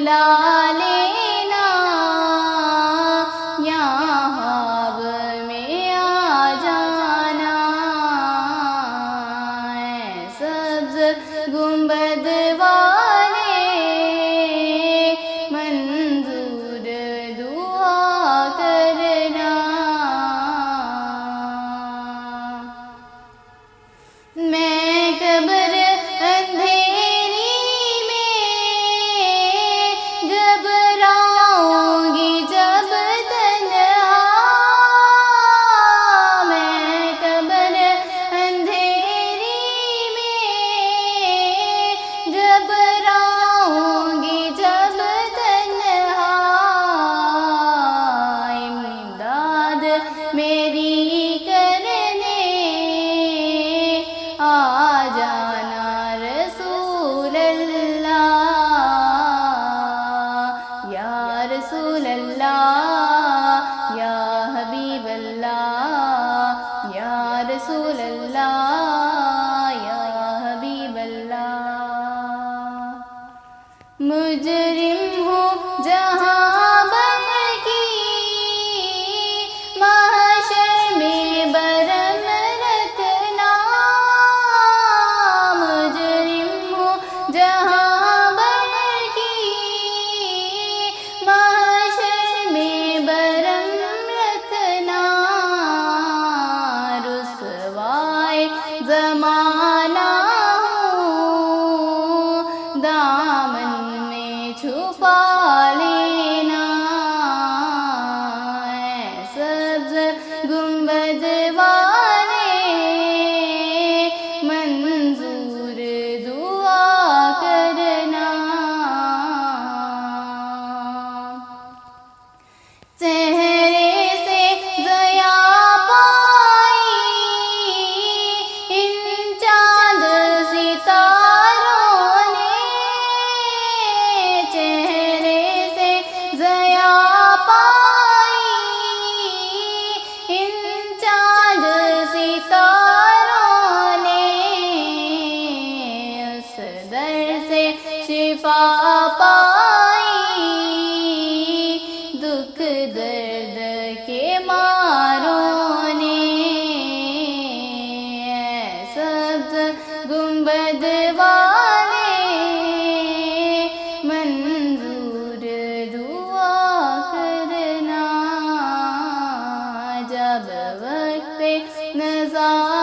بلا لینا، یہاں میں آ جانا، اے سبز گنبد والے منظور دعا کرنا۔ میں قبر اندھیری میں گھبراؤں گی جب تنہا، میں قبر اندھیری میں گھبراؤں گی جب تنہا، امداد میری کرنے آ جانا رسول اللہ، یا رسول اللہ، یا حبیب اللہ، یا رسول اللہ، یا حبیب اللہ۔ مجرم ہوں جہاں بن کی، محشر میں برم رکھنا، مجرم ہوں جہاں بن کی، محشر میں برم رکھنا، رسوائے زمانہ ہوں، دامن میں چھپا لینا، اے سبز گنبد والے منظور دعا کرنا۔ چہرے سے ضیا پائی ان چاند ستاروں نے، چہرے سے ضیا پائی ان چاند ستاروں نے، اس در سے شفا پائی دکھ درد کے ماروں نے، اے سبز گنبد والے منظور دعا کرنا، جب وقت نظار